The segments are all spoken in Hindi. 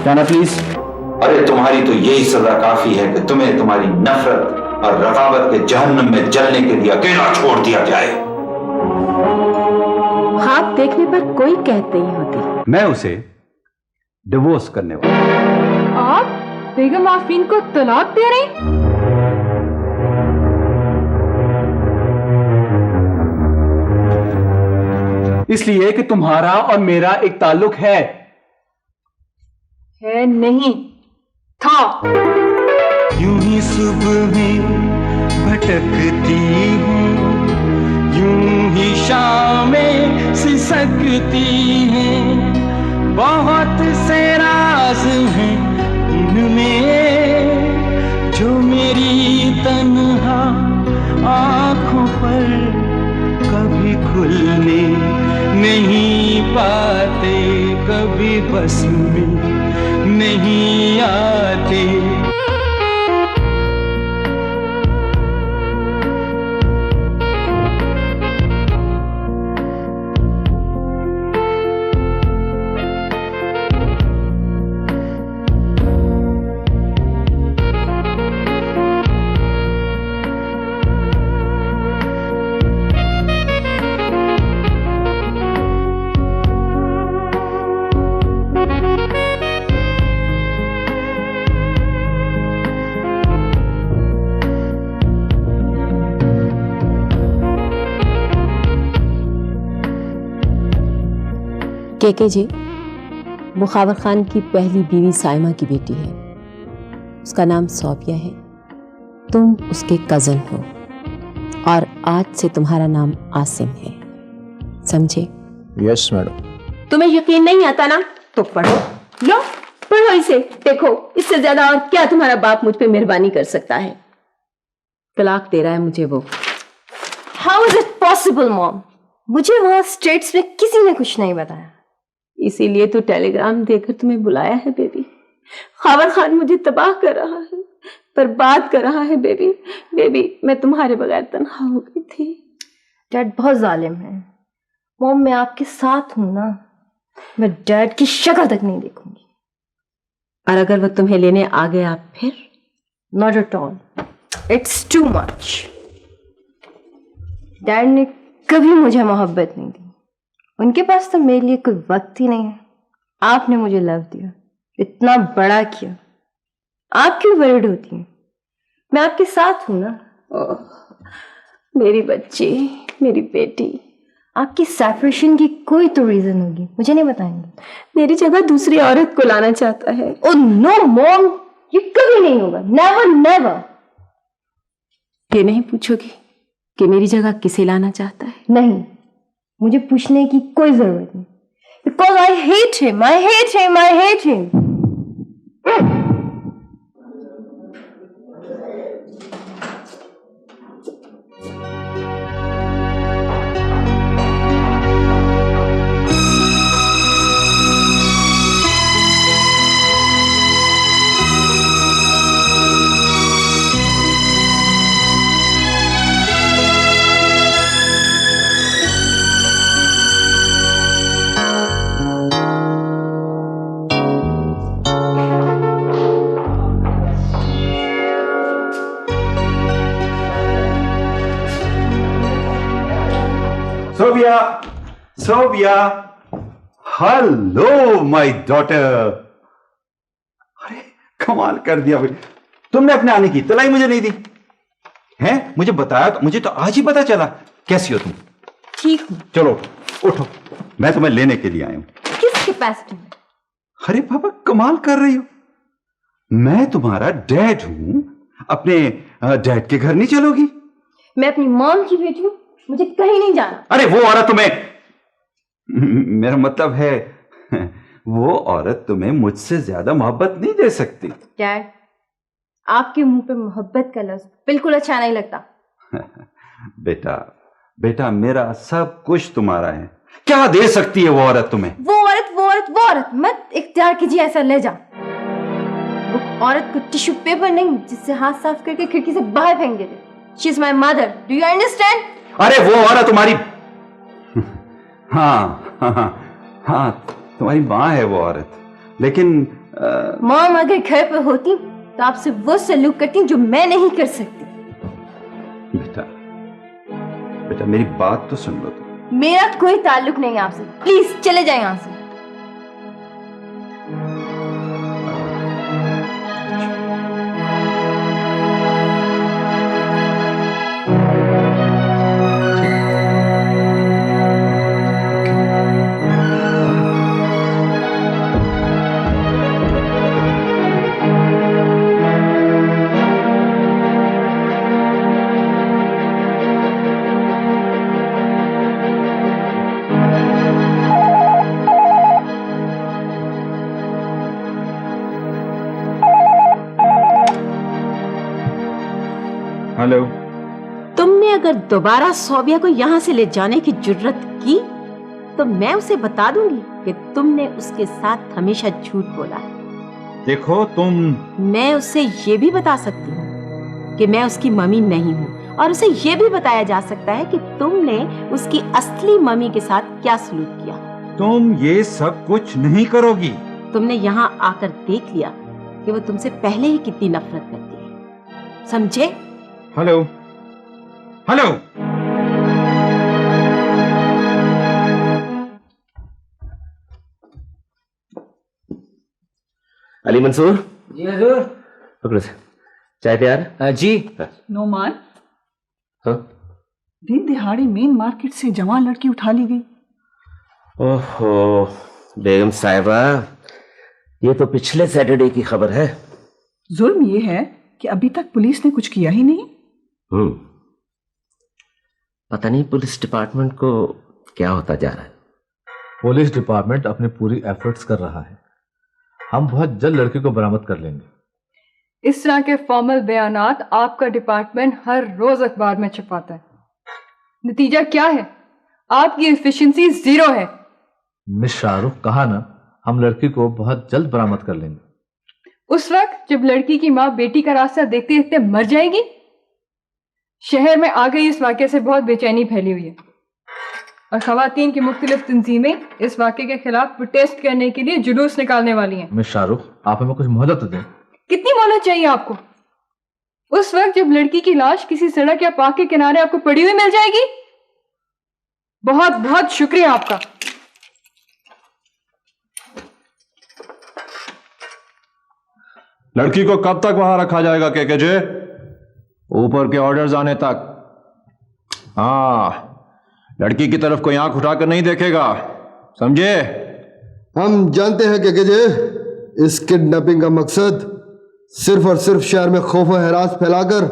जाना प्लीज। अरे तुम्हारी तो यही सजा काफी है कि तुम्हें तुम्हारी नफरत और रकाबत के जहन्नम में जलने के लिए अकेला छोड़ दिया जाए। ख्वाब देखने पर कोई कहते ही होती। मैं उसे डिवोर्स करने वाला। आप बेगम आफरीन को तलाक दे रही? इसलिए कि तुम्हारा और मेरा एक ताल्लुक है नहीं था। यूं ही सुबह भटकती हूँ, यूं ही शामें सिसकती हैं, बहुत से राज हैं इनमें जो मेरी तन्हा आँखों पर कभी खुलने नहीं पाते, कभी बस में नहीं आते। केके जी, मुखावर खान की पहली बीवी साइमा की बेटी है। उसका नाम सौफिया है। तुम उसके कजन हो और आज से तुम्हारा नाम आसिम है, समझे? Yes madam. तुम्हें यकीन नहीं आता ना तो पढ़ो। लो पढ़ो इसे, देखो इससे ज्यादा और क्या तुम्हारा बाप मुझ पे मेहरबानी कर सकता है। तलाक दे रहा है मुझे वो। How is it possible mom? मुझे वहां स्टेट्स में किसी ने कुछ नहीं बताया। इसीलिए तो टेलीग्राम देकर तुम्हें बुलाया है बेबी। खावर खान मुझे तबाह कर रहा है, बर्बाद कर रहा है बेबी। बेबी मैं तुम्हारे बगैर तन्हा हो गई थी। डैड बहुत जालिम है। मॉम मैं आपके साथ हूं ना, मैं डैड की शक्ल तक नहीं देखूंगी। और अगर वो तुम्हें लेने आ गया फिर? Not at all, it's too much. Dad ने कभी मुझे मोहब्बत नहीं दी, उनके पास तो मेरे लिए कोई वक्त ही नहीं है। आपने मुझे लव दिया, इतना बड़ा किया, आप क्यों वरीड होती हैं? मैं आपके साथ हूं ना। मेरी बच्ची, मेरी बेटी। आपकी सेपरेशन की कोई तो रीजन होगी, मुझे नहीं बताएंगे। मेरी जगह दूसरी औरत को लाना चाहता है। ओ नो मॉम, ये कभी नहीं होगा। Never never. ये नहीं पूछोगी कि मेरी जगह किसे लाना चाहता है? नहीं, मुझे पूछने की कोई जरूरत नहीं। Because I hate him, I hate him, I hate him. Sobia, Sobia, hello my daughter. अरे कमाल कर दिया भाई, तुमने अपने आने की तलाई मुझे नहीं दी है? मुझे बताया तो, मुझे तो आज ही पता चला। कैसी हो तुम? ठीक हूं। चलो उठो, मैं तुम्हें लेने के लिए आया हूं। किस कैपेसिटी में? अरे पापा कमाल कर रही हो, मैं तुम्हारा डैड हूं, अपने डैड के घर नहीं चलोगी? मैं अपनी मॉम की बेटी हूं, मुझे कहीं नहीं जाना। अरे वो औरत तुम्हें, मेरा मतलब है वो औरत तुम्हें मुझसे ज्यादा मोहब्बत नहीं दे सकती। डैड, आपके मुंह पे मोहब्बत का लफ्ज बिल्कुल अच्छा नहीं लगता। बेटा बेटा, मेरा सब कुछ तुम्हारा है, क्या दे सकती है वो औरत तुम्हें? वो औरत, वो औरत, वो औरत मत इख्तियार कीजिए ऐसा लहजा। वो औरत को टिश्यू पेपर नहीं जिससे हाथ साफ करके खिड़की से बाहर फेंक देते। She is my mother, do you understand? अरे वो औरत तुम्हारी हाँ हाँ हाँ हाँ, तुम्हारी माँ है वो औरत, लेकिन मॉम अगर घर पे होती तो आपसे वो सलूक करती जो मैं नहीं कर सकती। बेटा बेटा मेरी बात तो सुन लो तुम। मेरा कोई ताल्लुक नहीं है आपसे, प्लीज चले जाए यहां से। हेलो। तुमने अगर दोबारा सौबिया को यहाँ से ले जाने की जुर्रत की तो मैं उसे बता दूंगी कि तुमने उसके साथ हमेशा झूठ बोला है। देखो तुम। मैं उसे ये भी बता सकती हूँ कि मैं उसकी मम्मी नहीं हूँ, और उसे ये भी बताया जा सकता है कि तुमने उसकी असली मम्मी के साथ क्या सलूक किया। तुम ये सब कुछ नहीं करोगी। तुमने यहाँ आकर देख लिया कि वो तुमसे पहले ही कितनी नफरत करती है, समझे? Hello hello. अली मंसूर। जी हजूर। पकड़ो से। चाय तैयार? जी। नोमान, हाँ? दिन दिहाड़ी मेन मार्केट से जवान लड़की उठा ली गई। ओहो बेगम साहिबा, ये तो पिछले सैटरडे की खबर है। जुल्म ये है कि अभी तक पुलिस ने कुछ किया ही नहीं। पता नहीं पुलिस डिपार्टमेंट को क्या होता जा रहा है। पुलिस डिपार्टमेंट अपनी पूरी एफर्ट्स कर रहा है। हम बहुत जल्द लड़की को बरामद कर लेंगे। इस तरह के फॉर्मल बयानात आपका डिपार्टमेंट हर रोज अखबार में छपाता है। नतीजा क्या है? आपकी एफिशिएंसी 0 है। मिस शाहरुख, कहा ना हम लड़की को बहुत जल्द बरामद कर लेंगे। उस वक्त जब लड़की की माँ बेटी का रास्ता देखते देखते मर जाएगी। शहर में आ गई इस वाक़े से बहुत बेचैनी फैली हुई है और खवातीन की मुख्तलिफ तंजीमें इस वाक़े के खिलाफ प्रोटेस्ट करने के लिए जुलूस निकालने वाली हैं। मिस शाहरुख, आप हमें कुछ मोहलत दें। कितनी मोहलत चाहिए आपको? उस वक्त जब लड़की की लाश किसी सड़क या पार्क के किनारे आपको पड़ी हुई मिल जाएगी। बहुत बहुत शुक्रिया आपका। लड़की को कब तक वहां रखा जाएगा केकेजे? ऊपर के ऑर्डर्स आने तक। हाँ, लड़की की तरफ कोई आंख उठाकर नहीं देखेगा, समझे? हम जानते हैं केकेजे, इस किडनैपिंग का मकसद सिर्फ और सिर्फ शहर में खौफ और हरास फैलाकर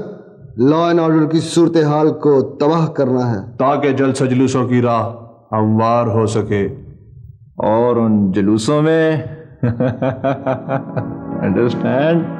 लॉ एंड ऑर्डर की सूरत हाल को तबाह करना है, ताकि जल्द से जुलूसों की राह हमवार हो सके। और उन जुलूसों में अंडरस्टैंड?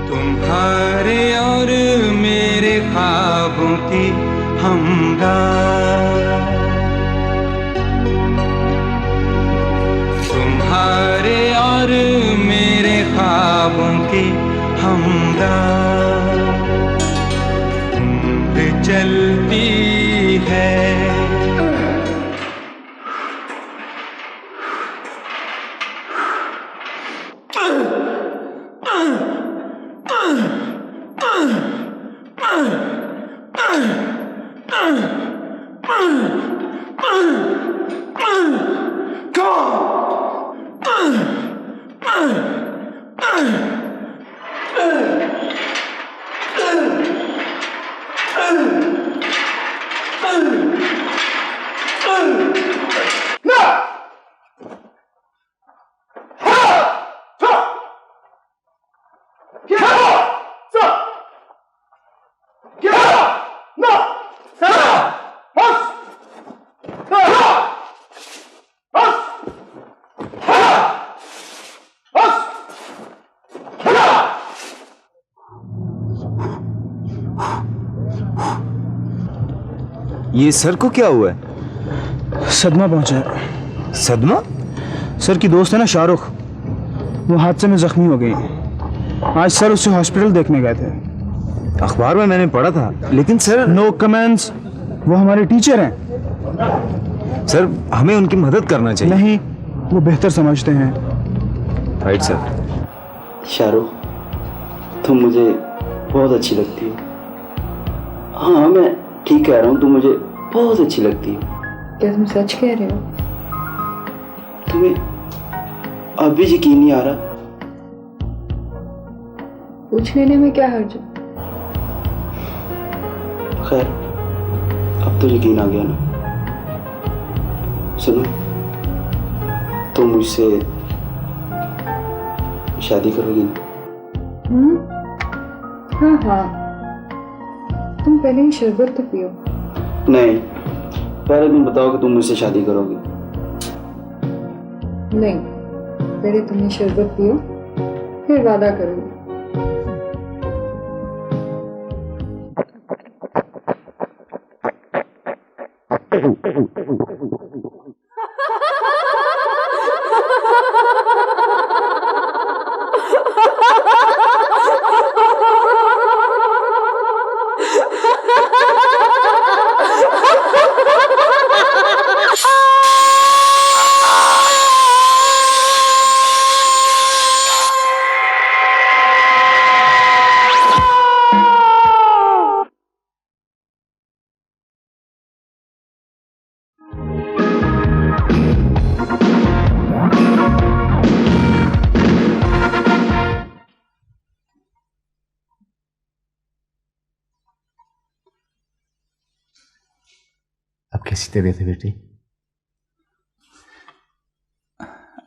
तुम्हारे और मेरे ख्वाबों की हमदर्द, तुम्हारे और मेरे ख्वाबों की हमदर्द, उम्र चलती है। ये सर को क्या हुआ है? सदमा पहुंचा है। सदमा? सर की दोस्त है ना शाहरुख, वो हादसे में जख्मी हो गई। आज सर उसे हॉस्पिटल देखने गए थे। अखबार में मैंने पढ़ा था, लेकिन सर। नो कमेंट्स, वो हमारे टीचर हैं। सर हमें उनकी मदद करना चाहिए। नहीं, वो बेहतर समझते हैं। Right sir. शाहरुख, तुम मुझे बहुत अच्छी लगती हो। हाँ, मैं ठीक कह रहा हूँ, तुम मुझे बहुत अच्छी लगती हो। क्या तुम सच कह रहे हो? तुम्हें अब भी यकीन नहीं आ रहा? पूछ लेने में क्या हर्ज है? खैर, अब तो यकीन आ गया ना। सुनो, तुम मुझसे शादी करोगी ना? हाँ हाँ, तुम पहले ही शरबत तो पियो। नहीं, पहले तुम बताओ कि तुम मुझसे शादी करोगी। नहीं, पहले तुम ये शरबत पियो, फिर वादा करोगी। अब कैसी तबीयत है बेटी?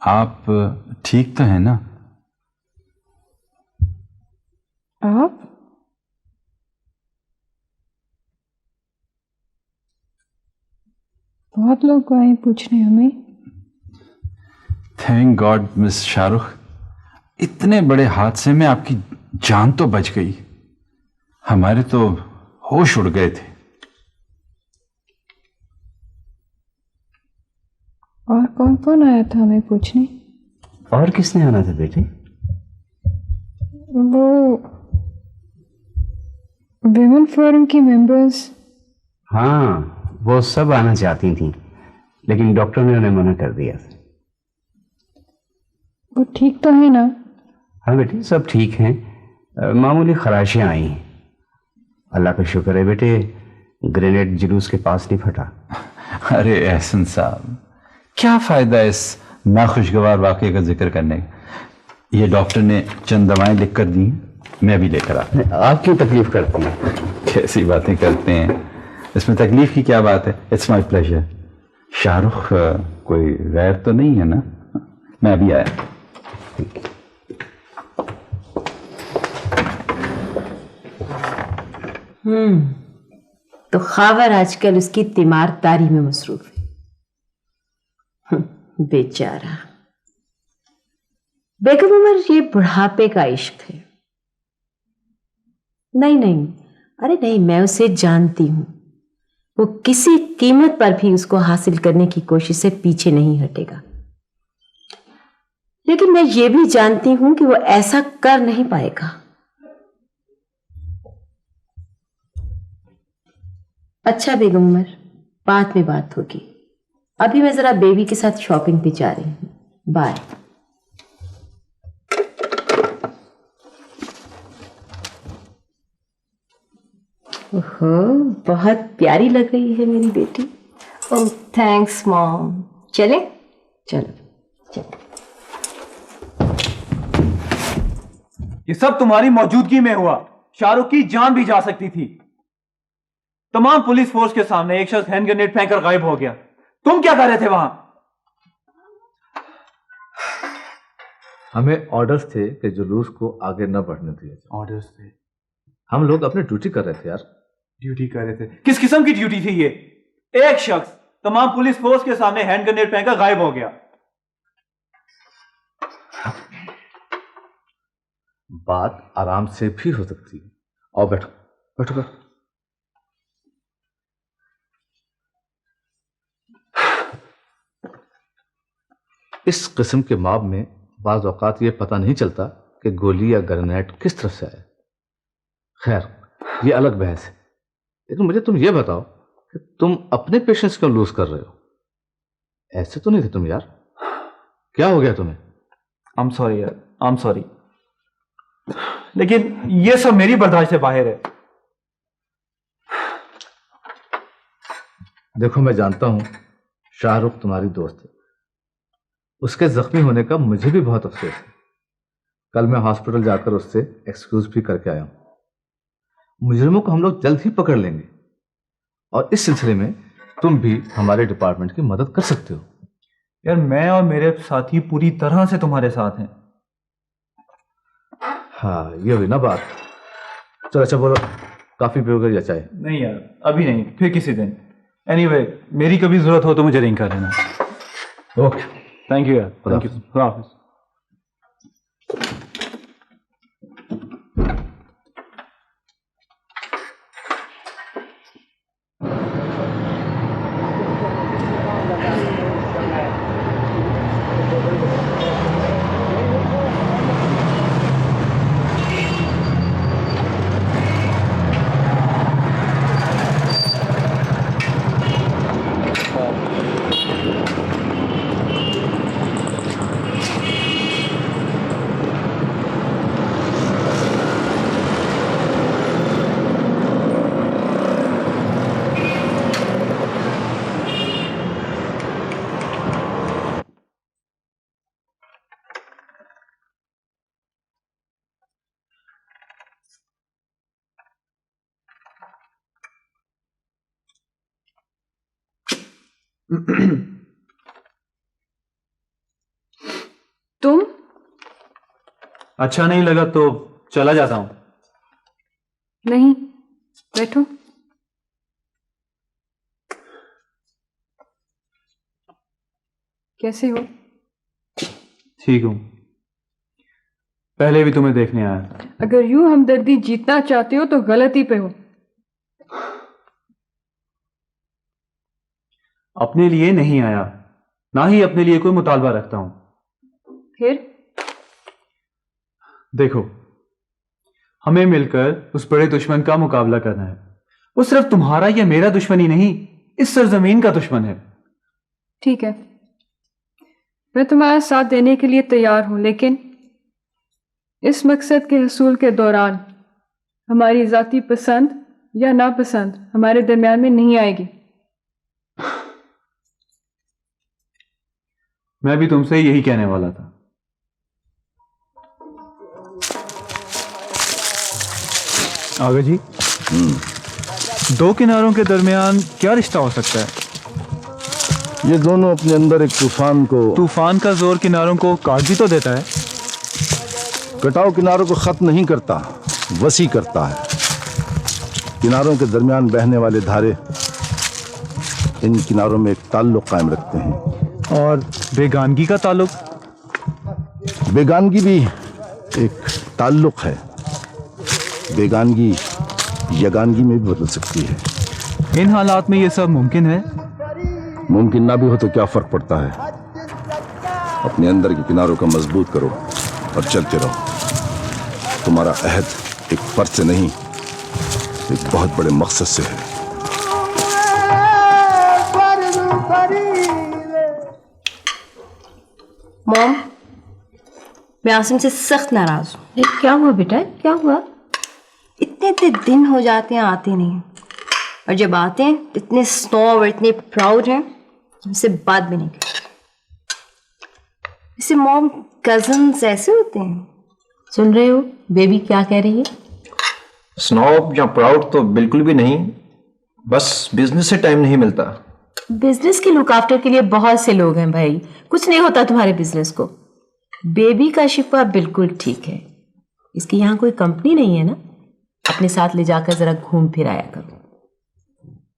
आप ठीक तो हैं ना? आप? बहुत लोग आए पूछने हमें। थैंक गॉड मिस शाहरुख, इतने बड़े हादसे में आपकी जान तो बच गई। हमारे तो होश उड़ गए थे। और कौन कौन आया था हमें पूछने? और किसने आना था बेटे? वो विमेन फोरम की मेंबर्स। हाँ, वो सब आना चाहती थी, लेकिन डॉक्टर ने उन्हें मना कर दिया। वो ठीक तो है ना? हाँ बेटे, सब ठीक हैं। मामूली खराशियां आई हैं। अल्लाह का शुक्र है बेटे, ग्रेनेड जुलूस के पास नहीं फटा। अरे एहसन साहब, क्या फायदा इस नाखुशगवार वाकये का जिक्र करने का। ये डॉक्टर ने चंद दवाएं लिख कर दी, मैं भी लेकर आता। आप क्यों तकलीफ करते हैं? कैसी बातें करते हैं, इसमें तकलीफ की क्या बात है? It's my pleasure. शाहरुख कोई गैर तो नहीं है ना? मैं अभी आया। तो खावर आजकल उसकी तीमारदारी में मसरूफ है। बेचारा बेगम उमर, ये बुढ़ापे का इश्क है। नहीं नहीं, अरे नहीं, मैं उसे जानती हूं। वो किसी कीमत पर भी उसको हासिल करने की कोशिश से पीछे नहीं हटेगा। लेकिन मैं ये भी जानती हूं कि वो ऐसा कर नहीं पाएगा। अच्छा बेगम उमर, बाद में बात होगी। अभी मैं जरा बेबी के साथ शॉपिंग पे जा रही हूं। बाय। ओहो, बहुत प्यारी लग रही है मेरी बेटी। ओह थैंक्स मॉम। चले? चलो चलो। ये सब तुम्हारी मौजूदगी में हुआ। शाहरुख की जान भी जा सकती थी। तमाम पुलिस फोर्स के सामने एक शख्स हैंड ग्रेनेड फेंककर गायब हो गया। तुम क्या कर रहे थे वहां? हमें ऑर्डर्स थे कि जुलूस को आगे न बढ़ने दिया जाए। ऑर्डर्स थे? हम लोग अपनी ड्यूटी कर रहे थे यार। ड्यूटी कर रहे थे? किस किस्म की ड्यूटी थी ये? एक शख्स तमाम पुलिस फोर्स के सामने हैंड ग्रेनेड फेंककर गायब हो गया। बात आराम से भी हो सकती है। आओ बैठो बैठो बैठो। इस किस्म के मॉब में बाज औकात ये पता नहीं चलता कि गोली या ग्रेनेड किस तरफ से आए। खैर ये अलग बहस है, लेकिन मुझे तुम ये बताओ कि तुम अपने पेशेंस क्यों लूज कर रहे हो? ऐसे तो नहीं थे तुम यार। क्या हो गया तुम्हें? आई एम सॉरी यार, आई एम सॉरी, लेकिन ये सब मेरी बर्दाश्त से बाहर है। देखो मैं जानता हूं शाहरुख तुम्हारी दोस्त है। उसके जख्मी होने का मुझे भी बहुत अफसोस है। कल मैं हॉस्पिटल जाकर उससे एक्सक्यूज भी करके आया हूं। मुजरिमों को हम लोग जल्द ही पकड़ लेंगे और इस सिलसिले में तुम भी हमारे डिपार्टमेंट की मदद कर सकते हो। यार मैं और मेरे साथी पूरी तरह से तुम्हारे साथ हैं। हाँ ये हुई ना बात। चलो अच्छा बोलो, काफी पियोगे या चाय? नहीं यार अभी नहीं, फिर किसी दिन। एनीवे मेरी कभी जरूरत हो तो मुझे रिंग कर लेना। ओके थैंक यू यार। Thank you. खुदा हाफिज। तुम? अच्छा नहीं लगा तो चला जाता हूं। नहीं, बैठो। कैसे हो? ठीक हूं। पहले भी तुम्हें देखने आया। अगर यूं हमदर्दी जीतना चाहते हो तो गलती पे हो। अपने लिए नहीं आया, ना ही अपने लिए कोई मुतालबा रखता हूं। फिर? देखो, हमें मिलकर उस बड़े दुश्मन का मुकाबला करना है। वो सिर्फ तुम्हारा या मेरा दुश्मन ही नहीं, इस सरजमीन का दुश्मन है। ठीक है, मैं तुम्हारा साथ देने के लिए तैयार हूं, लेकिन इस मकसद के हसूल के दौरान हमारी जाती पसंद या नापसंद हमारे दरमियान में नहीं आएगी। मैं भी तुमसे यही कहने वाला था। आगे जी। दो किनारों के दरमियान क्या रिश्ता हो सकता है? ये दोनों अपने अंदर एक तूफान का जोर किनारों को काट भी तो देता है। कटाव किनारों को खत्म नहीं करता, वसी करता है। किनारों के दरमियान बहने वाले धारे इन किनारों में एक ताल्लुक कायम रखते हैं। और बेगानगी का ताल्लुक? बेगानगी भी एक ताल्लुक है। बेगानगी यगानगी में भी बदल सकती है। इन हालात में ये सब मुमकिन है? मुमकिन ना भी हो तो क्या फर्क पड़ता है। अपने अंदर के किनारों को मजबूत करो और चलते रहो। तुम्हारा अहद एक फर्ज से नहीं, एक बहुत बड़े मकसद से है। मॉम, मैं आसिम से सख्त नाराज हूँ। क्या हुआ बेटा, क्या हुआ? इतने इतने दिन हो जाते हैं आते नहीं, और जब आते हैं इतने स्नोब और इतने प्राउड हैं, हमसे बात भी नहीं करते। इसे मॉम, कजन्स ऐसे होते हैं? सुन रहे हो बेबी क्या कह रही है? स्नॉब या प्राउड तो बिल्कुल भी नहीं, बस बिजनेस से टाइम नहीं मिलता। बिजनेस के लुक आफ्टर के लिए बहुत से लोग हैं भाई, कुछ नहीं होता तुम्हारे बिजनेस को। बेबी का शिफा बिल्कुल ठीक है, इसकी यहाँ कोई कंपनी नहीं है ना, अपने साथ ले जाकर जरा घूम फिर आया करो।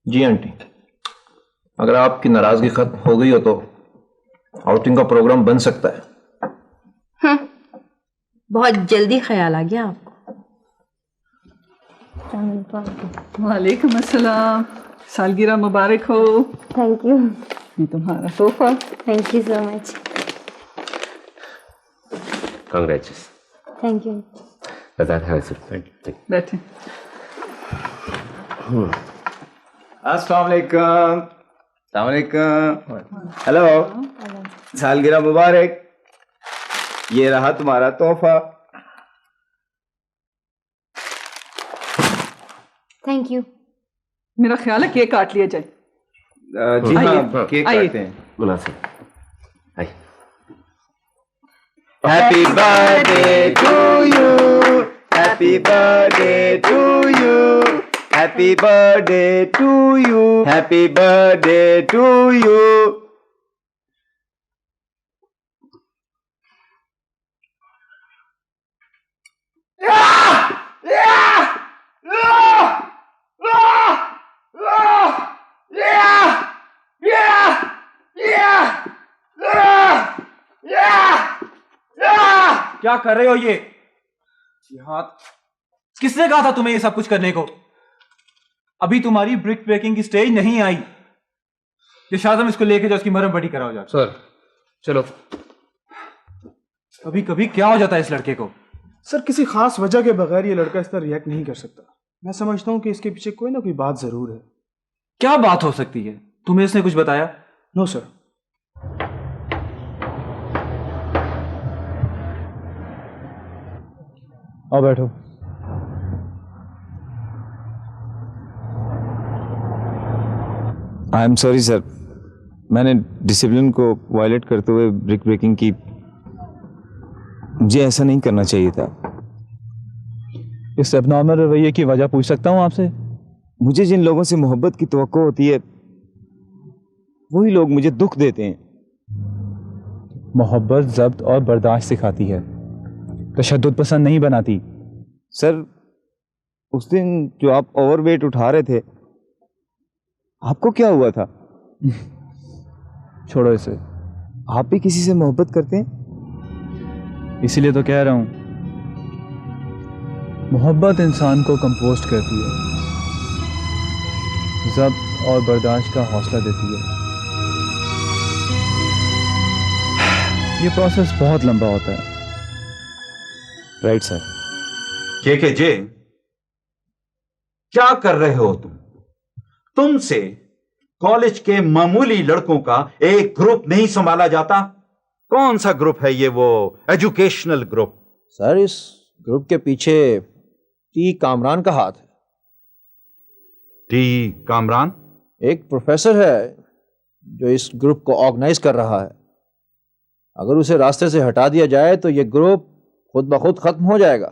जी आंटी, अगर आपकी नाराजगी खत्म हो गई हो तो आउटिंग का प्रोग्राम बन सकता है। बहुत जल्दी ख्याल आ गया आपको। वालेकुम अस्सलाम, सालगिरह मुबारक हो। Thank you. ये तुम्हारा तोहफा। Thank you so much. Congratulation. Thank you. बैठे। अस्सलाम वालेकुम। अस्सलाम वालेकुम। हेलो, सालगिरह मुबारक। ये रहा तुम्हारा तोहफा। Thank you. मेरा ख्याल है केक काट लिया जाए। जी हाँ, केक काटते हैं। मुनासिब। Happy birthday to you, happy birthday to you, happy birthday to you, happy birthday to you. क्या कर रहे हो ये हाथ? किसने कहा था तुम्हें ये सब कुछ करने को? अभी तुम्हारी ब्रिक ब्रेकिंग की स्टेज नहीं आई। ये शाज़म इसको लेके जाओ, उसकी मरहम पट्टी कराओ जाओ। सर चलो। कभी कभी क्या हो जाता है इस लड़के को? सर किसी खास वजह के बगैर ये लड़का इस तरह रिएक्ट नहीं कर सकता। मैं समझता हूं कि इसके पीछे कोई ना कोई बात जरूर है। क्या बात हो सकती है? तुम्हें इसने कुछ बताया? No sir. आओ बैठो। आई एम सॉरी सर, मैंने डिसिप्लिन को वायलेट करते हुए ब्रिक ब्रेकिंग की। मुझे ऐसा नहीं करना चाहिए था। इस एबनॉर्मल रवैये की वजह पूछ सकता हूँ आपसे? मुझे जिन लोगों से मोहब्बत की तवक्को होती है वही लोग मुझे दुख देते हैं। मोहब्बत ज़ब्त और बर्दाश्त सिखाती है, तशद्दुद पसंद नहीं बनाती। सर उस दिन जो आप ओवरवेट उठा रहे थे, आपको क्या हुआ था? छोड़ो इसे। आप भी किसी से मोहब्बत करते हैं? इसीलिए तो कह रहा हूं, मोहब्बत इंसान को कंपोस्ट करती है, ज़ब्त और बर्दाश्त का हौसला देती है। ये प्रोसेस बहुत लंबा होता है। Right sir. के क्या कर रहे हो तुम? तुमसे कॉलेज के मामूली लड़कों का एक ग्रुप नहीं संभाला जाता? कौन सा ग्रुप है ये? वो एजुकेशनल ग्रुप? सर इस ग्रुप के पीछे टी कामरान का हाथ है। टी कामरान एक प्रोफेसर है जो इस ग्रुप को ऑर्गेनाइज कर रहा है। अगर उसे रास्ते से हटा दिया जाए तो ये ग्रुप खुद ब खुद खत्म हो जाएगा।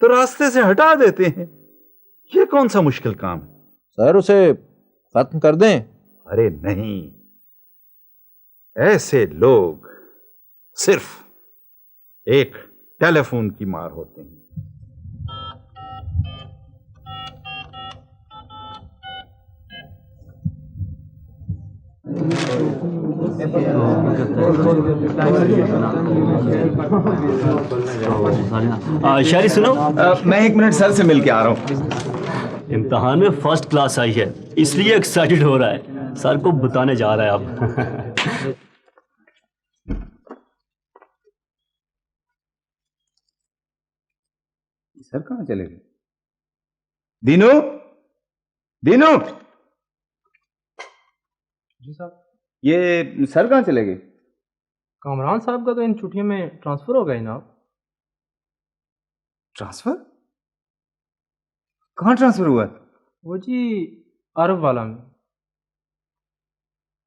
तो रास्ते से हटा देते हैं, ये कौन सा मुश्किल काम है? सर उसे खत्म कर दें। अरे नहीं, ऐसे लोग सिर्फ एक टेलीफोन की मार होते हैं। शायरी सुनो। मैं 1 मिनट सर से मिल के आ रहा हूँ। इम्तिहान में फर्स्ट क्लास आई है, इसलिए एक्साइटेड हो रहा है। सर को बताने जा रहा है अब। सर कहाँ चले गए? दीनू, दीनू जी साहब। ये सर कहाँ चले गए? कामरान साहब का तो इन छुट्टियों में ट्रांसफर हो गया जनाब। ट्रांसफर? कहाँ ट्रांसफर हुआ? वो जी अरब वाला में।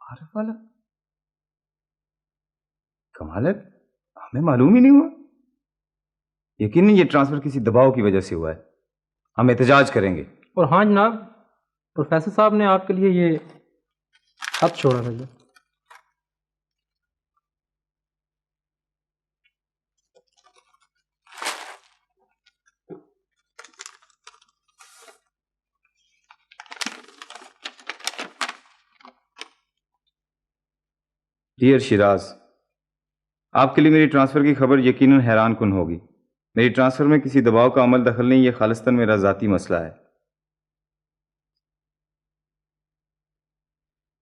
अरब वाला? कमाल है, हमें मालूम ही नहीं हुआ। यकीनन ये ट्रांसफर किसी दबाव की वजह से हुआ है। हम एहतजाज करेंगे। और हाँ जनाब, प्रोफेसर साहब ने आपके लिए ये खत छोड़ा था जी। डियर शिराज, आपके लिए मेरी ट्रांसफ़र की खबर यकीनन हैरान कुन होगी। मेरी ट्रांसफ़र में किसी दबाव का अमल दखल नहीं, यह खालिस्तन मेरा ज़ाती मसला है।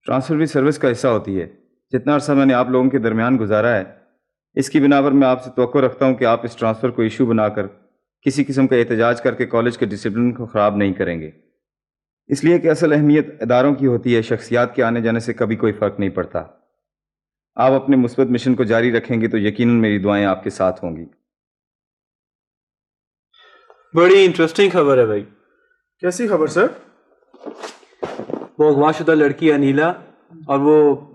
ट्रांसफ़र भी सर्विस का हिस्सा होती है। जितना अरसा मैंने आप लोगों के दरमियान गुजारा है, इसकी बिना पर मैं आपसे तवक्को रखता हूँ कि आप इस ट्रांसफ़र को इशू बनाकर किसी किस्म का एहतजाज करके कॉलेज के डिसिप्लिन को ख़राब नहीं करेंगे। इसलिए कि असल अहमियत इदारों की होती है, शख्सियात के आने जाने से कभी कोई फ़र्क नहीं पड़ता। आप अपने मुस्बत मिशन को जारी रखेंगे तो यकीनन मेरी दुआएं आपके साथ होंगी। बड़ी इंटरेस्टिंग खबर है भाई। कैसी खबर सर? वो अगवाशुदा लड़की अनीला और वो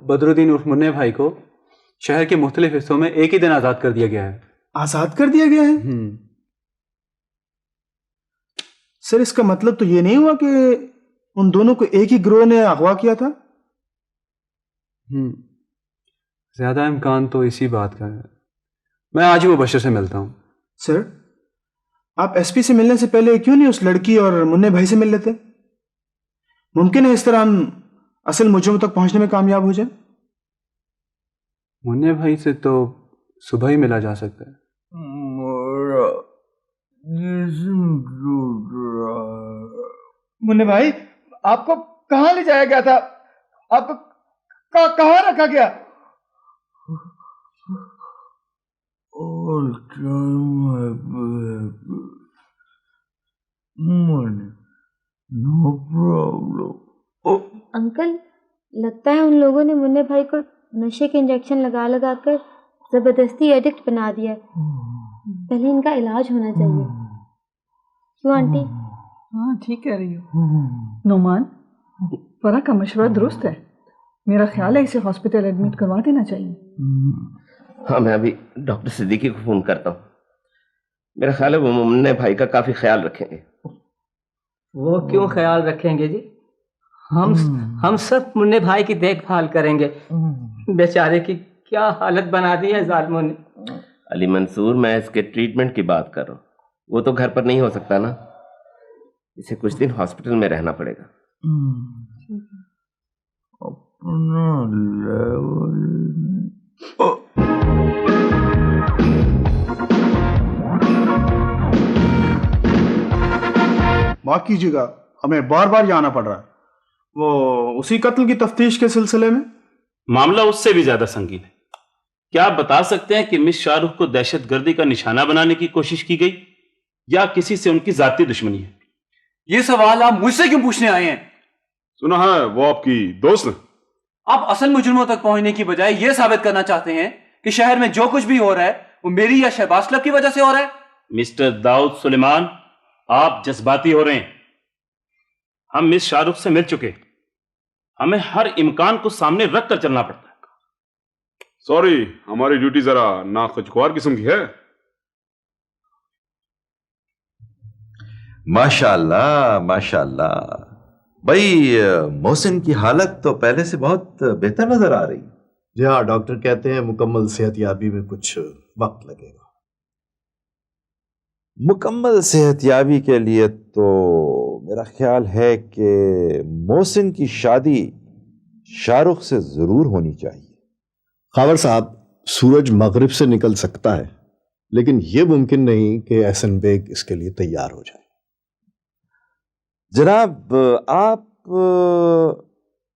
बदरुद्दीन उर्फ मुन्ने भाई को शहर के मुख्तलिफ हिस्सों में एक ही दिन आज़ाद कर दिया गया है। आज़ाद कर दिया गया है? सर इसका मतलब तो ये नहीं हुआ कि उन दोनों को एक ही गिरोह ने अगवा किया था? ज्यादा इम्कान तो इसी बात का है। मैं आज ही वो बशर से मिलता हूँ। सर आप एसपी से मिलने से पहले क्यों नहीं उस लड़की और मुन्ने भाई से मिल लेते? मुमकिन है इस तरह हम असल मुजरिम तक पहुंचने में कामयाब हो जाए। मुन्ने भाई से तो सुबह ही मिला जा सकता है। मुन्ने भाई आपको कहाँ ले जाया गया था? आपको कहाँ रखा गया? No problem. अंकल लगता है उन लोगों ने मुन्ने भाई को नशे के इंजेक्शन लगा लगा कर जबरदस्ती एडिक्ट बना दिया। पहले इनका इलाज होना चाहिए। क्यों आंटी? हाँ ठीक कह रही हो नोमान, फरा का मशवरा दुरुस्त है। मेरा ख्याल है इसे हॉस्पिटल एडमिट करवा देना चाहिए। हाँ मैं अभी डॉक्टर सिद्दीकी को फोन करता हूँ। मेरा ख्याल है वो मुन्ने भाई का काफी ख्याल रखेंगे। वो क्यों ख्याल रखेंगे जी? हम सब मुन्ने भाई की देखभाल करेंगे। बेचारे की क्या हालत बना दी है जालिमों ने। अली मंसूर, मैं इसके ट्रीटमेंट की बात कर रहा हूँ। वो तो घर पर नहीं हो सकता ना, इसे कुछ दिन हॉस्पिटल में रहना पड़ेगा। अपना लेवल माफ कीजिएगा, हमें बार बार जाना पड़ रहा है। वो उसी कत्ल की तफ्तीश के सिलसिले में। मामला उससे भी ज्यादा संगीन है। क्या आप बता सकते हैं कि मिस शाहरुख को दहशतगर्दी का निशाना बनाने की कोशिश की गई या किसी से उनकी जाती दुश्मनी है? ये सवाल आप मुझसे क्यों पूछने आए हैं? सुना है वो आपकी दोस्त है। आप असल मुजरिमों तक पहुंचने की बजाय यह साबित करना चाहते हैं कि शहर में जो कुछ भी हो रहा है वो मेरी या शहबाज क्लब की वजह से हो रहा है। मिस्टर दाऊद सुलेमान, आप जज्बाती हो रहे हैं। हम मिस शाहरुख से मिल चुके, हमें हर इम्कान को सामने रख कर चलना पड़ता है। सॉरी, हमारी ड्यूटी जरा नाखुशगवार किस्म की है। माशाअल्लाह माशाअल्लाह। भाई मोहसिन की हालत तो पहले से बहुत बेहतर नजर आ रही। जी हाँ, डॉक्टर कहते हैं मुकम्मल सेहतयाबी में कुछ वक्त लगेगा। मुकम्मल सेहतयाबी के लिए तो मेरा ख्याल है कि मोहसिन की शादी शाहरुख से जरूर होनी चाहिए। खावर साहब, सूरज मगरिब से निकल सकता है, लेकिन यह मुमकिन नहीं कि एहसन बेग इसके लिए तैयार हो जाए। जनाब, आप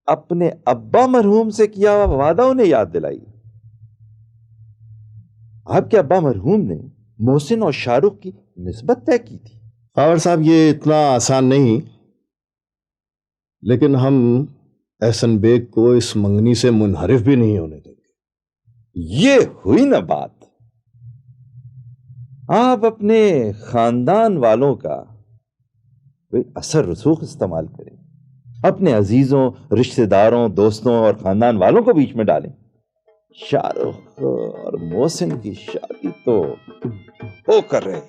अपने अब्बा मरहूम से किया हुआ वादा उन्हें याद दिलाइए। आपके अब्बा मरहूम ने मोहसिन और शाहरुख की निस्बत तय की थी। खावर साहब, ये इतना आसान नहीं, लेकिन हम एहसन बेग को इस मंगनी से मुनहरिफ भी नहीं होने देंगे। ये हुई ना बात। आप अपने खानदान वालों का कोई असर रसूख इस्तेमाल करें, अपने अजीजों, रिश्तेदारों, दोस्तों और खानदान वालों को बीच में डालें। शाहरुख और मोहसिन की शादी तो हो कर रहे।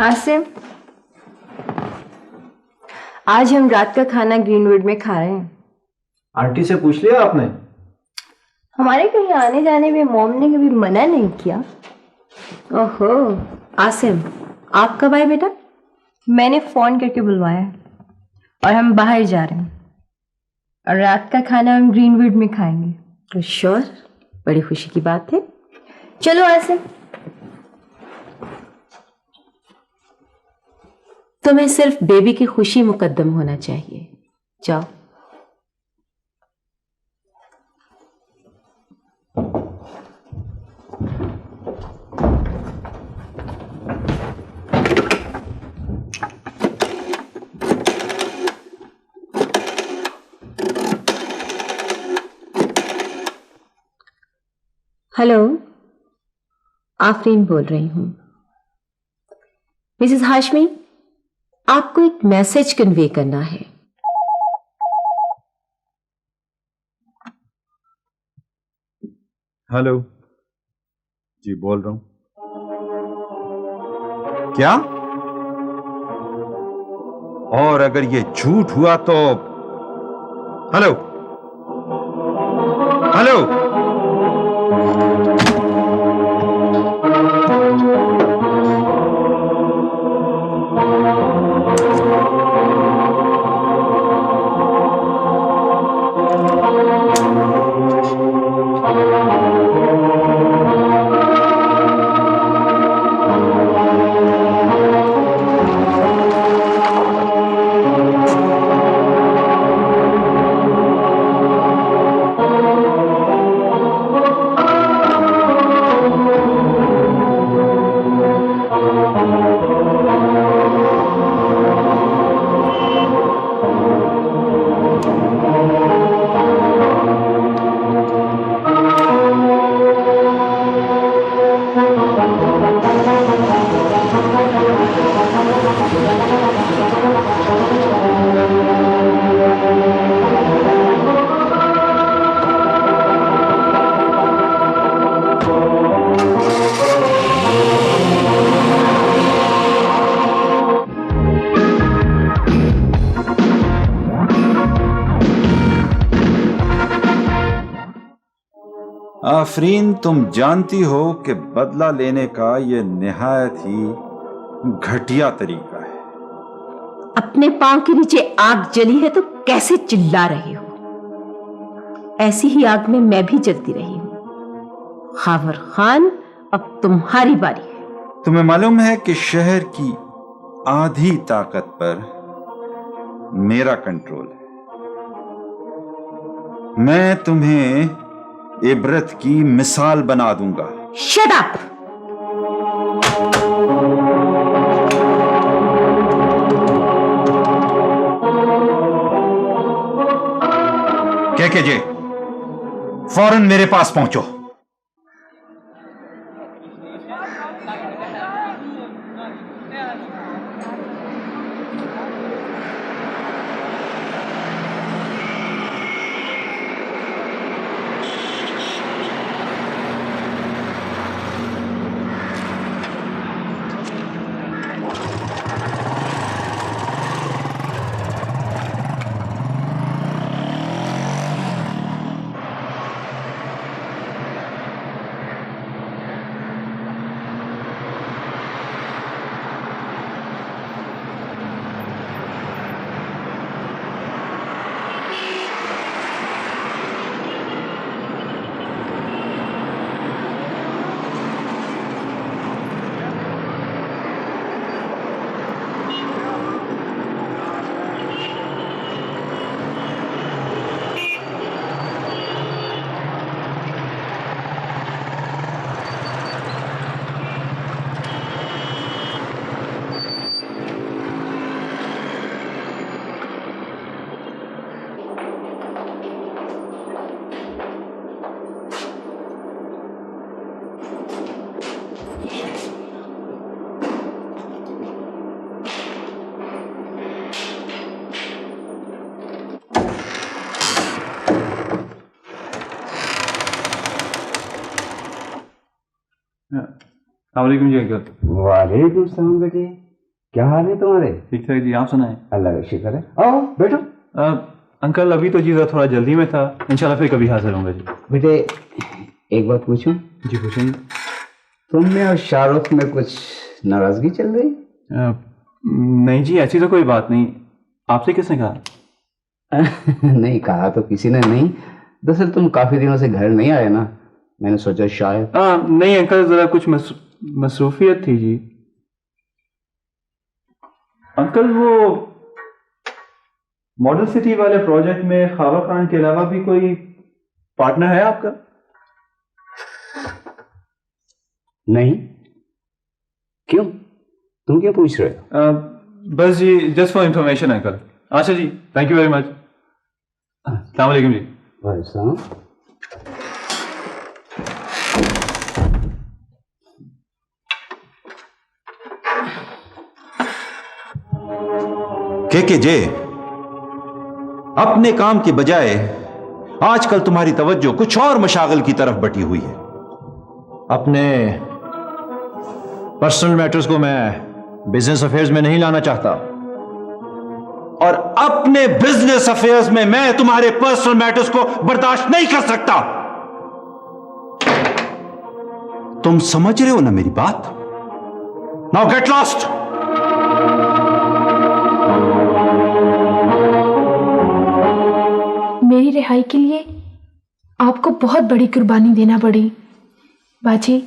आसिम, आज हम रात का खाना ग्रीनवुड में खा रहे हैं। आंटी से पूछ लिया आपने? हमारे कहीं आने जाने में मॉम ने कभी मना नहीं किया। ओहो, आसिम, आप कब आए बेटा? मैंने फोन करके बुलवाया है और हम बाहर जा रहे हैं और रात का खाना हम ग्रीनवुड में खाएंगे। तो श्योर, बड़ी खुशी की बात है। चलो आसिम। तुम्हें सिर्फ बेबी की खुशी मुकद्दम होना चाहिए। जाओ। हेलो, आफरीन बोल रही हूं। मिसेस हाशमी, आपको एक मैसेज कन्वे करना है। हेलो जी, बोल रहा हूं। क्या? और अगर ये झूठ हुआ तो हेलो हेलो आफरीन, तुम जानती हो कि बदला लेने का यह निहायत ही घटिया तरीका है। अपने पांव के नीचे आग जली है तो कैसे चिल्ला रहे हो? ऐसी ही आग में मैं भी जलती रही हूं। खावर खान, अब तुम्हारी बारी है। तुम्हें मालूम है कि शहर की आधी ताकत पर मेरा कंट्रोल है। मैं तुम्हें इबरत की मिसाल बना दूंगा। Shut up. के जे फौरन मेरे पास पहुंचो। अस्सलामुअलैकुम जी अंकल। वालेकुम सलाम बेटे, क्या हाल है तुम्हारे? ठीक ठाक जी, आप सुनाएं? अल्लाह का शुक्र है। आओ बैठो। अंकल अभी तो जी थोड़ा जल्दी में था, इंशाल्लाह फिर कभी हाजिर होंगे जी। बेटे एक बात पूछूं? जी पूछेंगे। तुम में और शाहरुख में कुछ नाराजगी चल रही? नहीं जी, ऐसी तो कोई बात नहीं। आपसे किसने कहा? नहीं कहा तो किसी ने नहीं, दरअसल तुम काफी दिनों से घर नहीं आए ना, मैंने सोचा शायद। नहीं अंकल, जरा कुछ मसरूफियत थी जी। अंकल वो मॉडल सिटी वाले प्रोजेक्ट में खाबा खान के अलावा भी कोई पार्टनर है आपका? नहीं। क्यों, तुम क्यों पूछ रहे हो? बस जी, जस्ट फॉर इंफॉर्मेशन अंकल। अच्छा जी, थैंक यू वेरी मच। अस्सलाम वालेकुम जी। वालेकुम। के जे अपने काम के बजाय आजकल तुम्हारी तवज्जो कुछ और मशागल की तरफ बटी हुई है। अपने पर्सनल मैटर्स को मैं बिजनेस अफेयर्स में नहीं लाना चाहता, और अपने बिजनेस अफेयर्स में मैं तुम्हारे पर्सनल मैटर्स को बर्दाश्त नहीं कर सकता। तुम समझ रहे हो ना मेरी बात? Now get lost. मेरी रिहाई के लिए आपको बहुत बड़ी कुर्बानी देना पड़ी बाजी।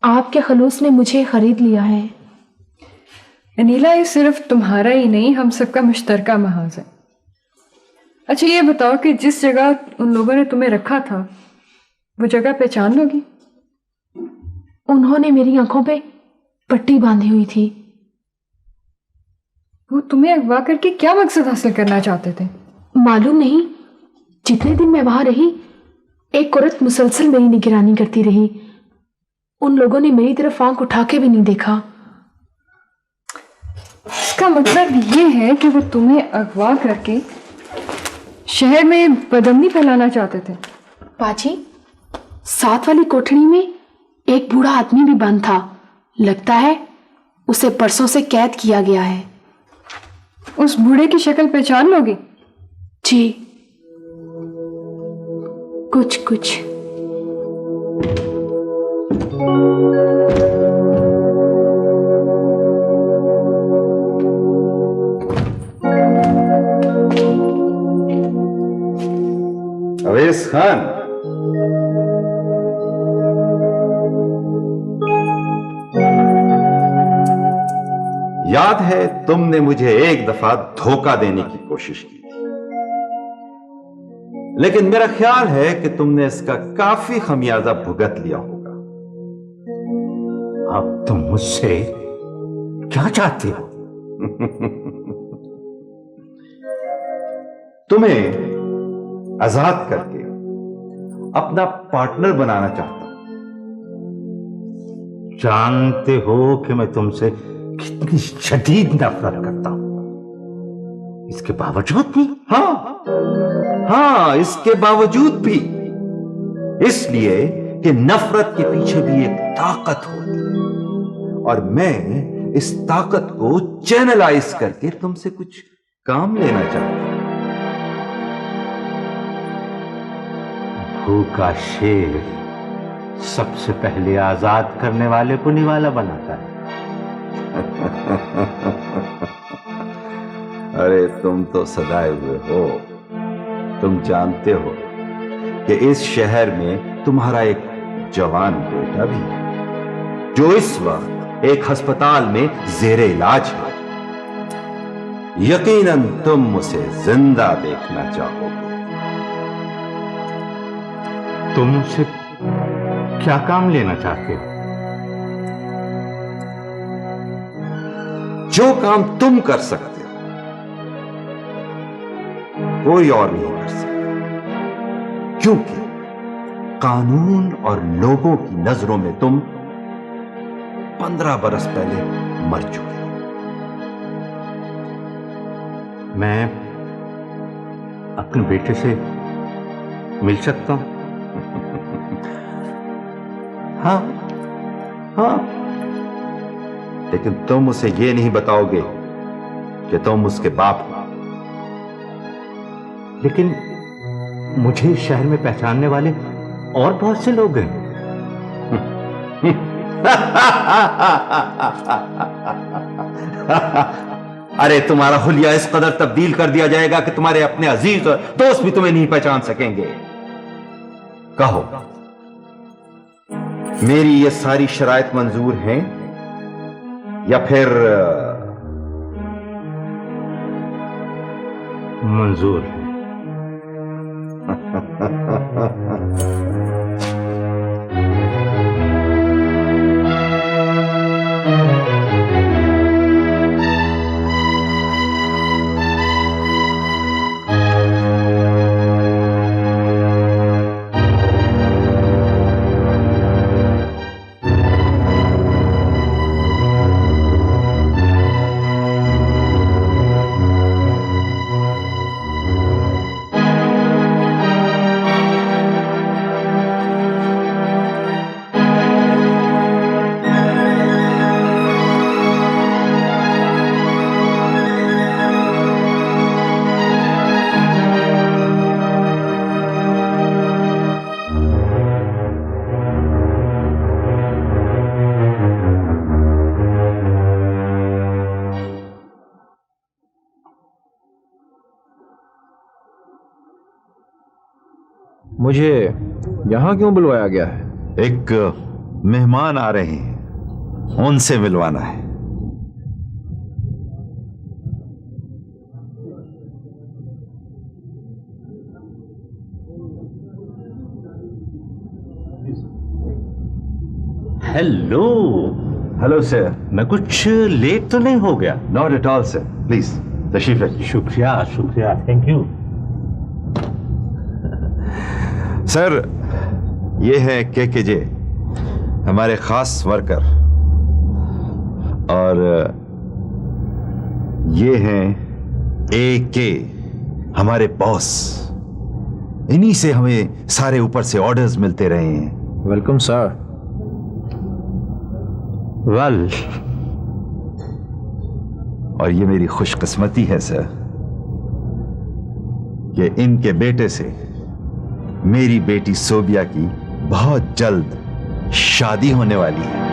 आपके खलूस ने मुझे खरीद लिया है। अनीला, ये सिर्फ तुम्हारा ही नहीं, हम सबका मुश्तरका महाज है। अच्छा ये बताओ कि जिस जगह उन लोगों ने तुम्हें रखा था वो जगह पहचान लोगी? उन्होंने मेरी आंखों पे पट्टी बांधी हुई थी। वो तुम्हें अगवा करके क्या मकसद हासिल करना चाहते थे? मालूम नहीं। जितने दिन मैं वहां रही, एक औरत मुसलसल मेरी निगरानी करती रही। उन लोगों ने मेरी तरफ आंख उठा के भी नहीं देखा। इसका मतलब ये है कि वो तुम्हें अगवा करके शहर में बदअमनी फैलाना चाहते थे। बाजी, साथ वाली कोठरी में एक बूढ़ा आदमी भी बंद था। लगता है उसे परसों से कैद किया गया है। उस बूढ़े की शक्ल पहचान लोगी? जी, कुछ कुछ। अवैस खान, याद है तुमने मुझे एक दफा धोखा देने की कोशिश की थी, लेकिन मेरा ख्याल है कि तुमने इसका काफी खमियाजा भुगत लिया होगा। अब तुम मुझसे क्या चाहते हो? तुम्हें आजाद करके अपना पार्टनर बनाना चाहता हूं। जानते हो कि मैं तुमसे कितनी शदीद नफरत करता हूं, इसके बावजूद भी? हाँ, इसके बावजूद भी, इसलिए कि नफरत के पीछे भी एक ताकत होती है और मैं इस ताकत को चैनलाइज करके तुमसे कुछ काम लेना चाहता हूं। भूखा शेर सबसे पहले आजाद करने वाले को निवाला बनाता है। अरे तुम तो सदाए हुए हो। तुम जानते हो कि इस शहर में तुम्हारा एक जवान बेटा भी है जो इस वक्त एक अस्पताल में जेरे इलाज है। यकीनन तुम उसे जिंदा देखना चाहोगे। तुम मुझसे क्या काम लेना चाहते हो? जो काम तुम कर सकते हो कोई और नहीं कर सकता, क्योंकि कानून और लोगों की नजरों में तुम 15 बरस पहले मर चुके हो। मैं अपने बेटे से मिल सकता हूं? हाँ, लेकिन तुम उसे यह नहीं बताओगे कि तुम उसके बाप हो। लेकिन मुझे इस शहर में पहचानने वाले और बहुत से लोग हैं। अरे तुम्हारा हुलिया इस कदर तब्दील कर दिया जाएगा कि तुम्हारे अपने अजीज और दोस्त भी तुम्हें नहीं पहचान सकेंगे। कहो, मेरी ये सारी शराइत मंजूर हैं या फिर मंजूर है? मुझे यहां क्यों बुलवाया गया है? एक मेहमान आ रहे हैं, उनसे मिलवाना है। हेलो सर, मैं कुछ लेट तो नहीं हो गया? Not at all sir, please तशरीफ रखिए। शुक्रिया, थैंक यू। सर, ये है केकेजे, हमारे खास वर्कर, और ये हैं AK, हमारे बॉस। इन्हीं से हमें सारे ऊपर से ऑर्डर्स मिलते रहे हैं। Welcome sir. वेल, और ये मेरी खुशकिस्मती है सर कि इनके बेटे से मेरी बेटी सोबिया की बहुत जल्द शादी होने वाली है।